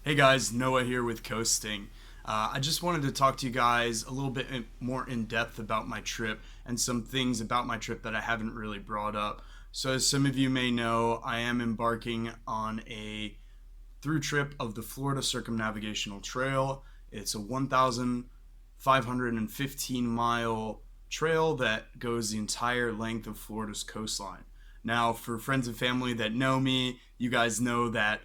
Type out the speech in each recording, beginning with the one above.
Hey guys, Noah here with Coasting. I just wanted to talk to you guys a little bit more in depth about my trip and some things about my trip that I haven't really brought up. So, as some of you may know, I am embarking on a through trip of the Florida Circumnavigational Trail. It's a 1,515-mile trail that goes the entire length of Florida's coastline. Now, for friends and family that know me, you guys know that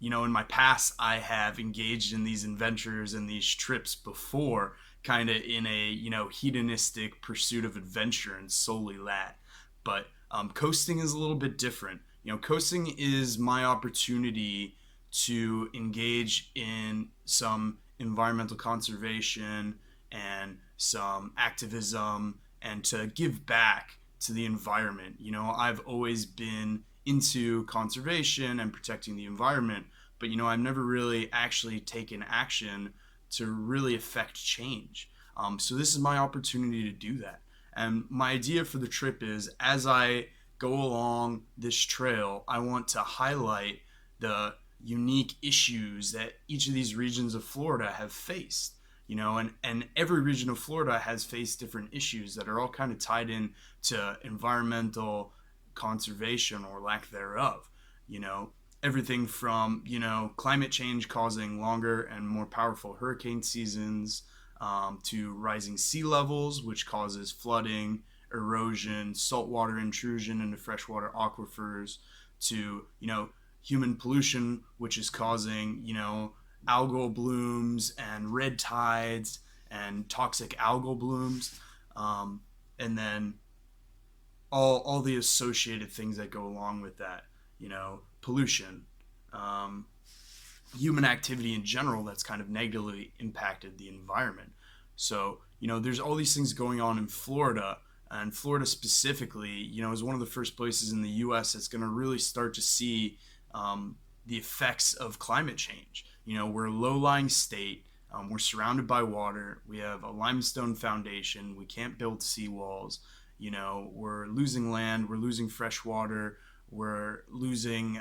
in my past, I have engaged in these adventures and these trips before, kind of in a, hedonistic pursuit of adventure and solely that. But coasting is a little bit different. Coasting is my opportunity to engage in some environmental conservation and some activism and to give back to the environment. I've always been into conservation and protecting the environment, but I've never really actually taken action to really affect change. So this is my opportunity to do that. And my idea for the trip is, as I go along this trail, I want to highlight the unique issues that each of these regions of Florida have faced. And every region of Florida has faced different issues that are all kind of tied in to environmental conservation or lack thereof. You know, Everything from climate change causing longer and more powerful hurricane seasons, to rising sea levels, which causes flooding, erosion, saltwater intrusion into freshwater aquifers, to human pollution, which is causing algal blooms and red tides and toxic algal blooms, and then all the associated things that go along with that. Pollution, um, human activity in general that's kind of negatively impacted the environment. So, there's all these things going on in Florida, and Florida specifically, is one of the first places in the U.S. that's going to really start to see the effects of climate change. We're a low-lying state. We're surrounded by water. We have a limestone foundation. We can't build seawalls. We're losing land. We're losing fresh water. We're losing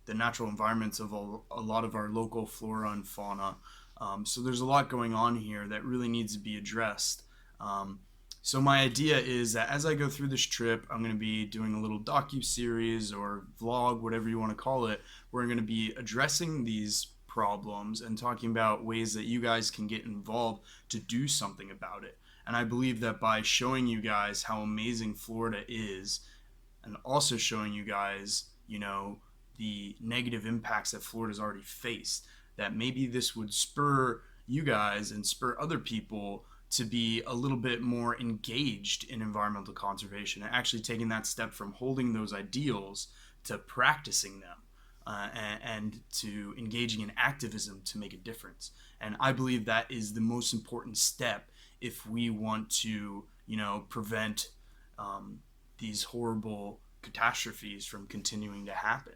the natural environments of a lot of our local flora and fauna. So there's a lot going on here that really needs to be addressed. So my idea is that as I go through this trip, I'm going to be doing a little docu-series or vlog, whatever you want to call it, where I'm going to be addressing these problems and talking about ways that you guys can get involved to do something about it. And I believe that by showing you guys how amazing Florida is, and also showing you guys, the negative impacts that Florida's already faced, that maybe this would spur you guys and spur other people to be a little bit more engaged in environmental conservation and actually taking that step from holding those ideals to practicing them, and to engaging in activism to make a difference. And I believe that is the most important step if we want to, prevent these horrible catastrophes from continuing to happen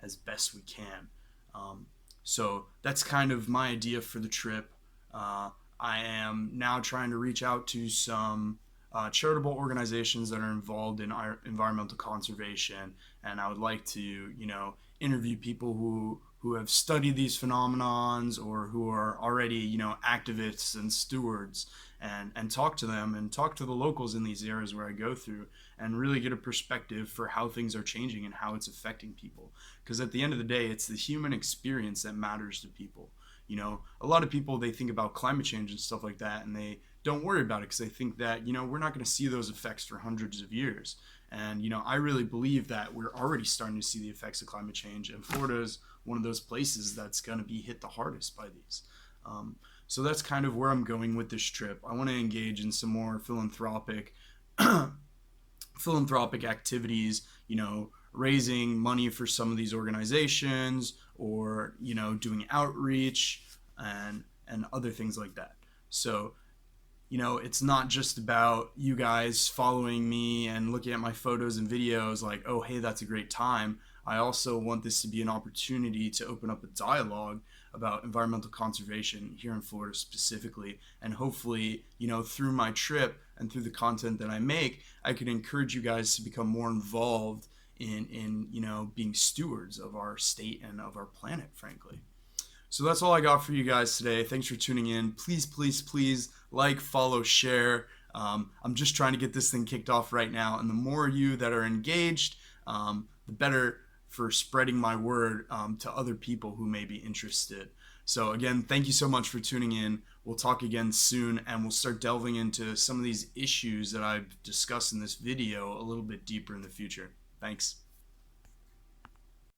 as best we can. So that's kind of my idea for the trip. I am now trying to reach out to some charitable organizations that are involved in our environmental conservation, and I would like to, interview people who have studied these phenomenons or who are already, activists and stewards, and talk to them and talk to the locals in these areas where I go through and really get a perspective for how things are changing and how it's affecting people. Because at the end of the day, it's the human experience that matters to people. A lot of people, they think about climate change and stuff like that, and they don't worry about it because they think that, we're not going to see those effects for hundreds of years. And, I really believe that we're already starting to see the effects of climate change, and Florida is one of those places that's going to be hit the hardest by these. So that's kind of where I'm going with this trip. I want to engage in some more philanthropic activities, raising money for some of these organizations, or, doing outreach and other things like that. So, it's not just about you guys following me and looking at my photos and videos like, oh, hey, that's a great time. I also want this to be an opportunity to open up a dialogue about environmental conservation here in Florida specifically. And hopefully, through my trip and through the content that I make, I could encourage you guys to become more involved in being stewards of our state and of our planet, frankly. So that's all I got for you guys today. Thanks for tuning in. Please, please, please like, follow, share. I'm just trying to get this thing kicked off right now, and the more you that are engaged, the better for spreading my word to other people who may be interested. So again, thank you so much for tuning in. We'll talk again soon, and we'll start delving into some of these issues that I've discussed in this video a little bit deeper in the future. Thanks.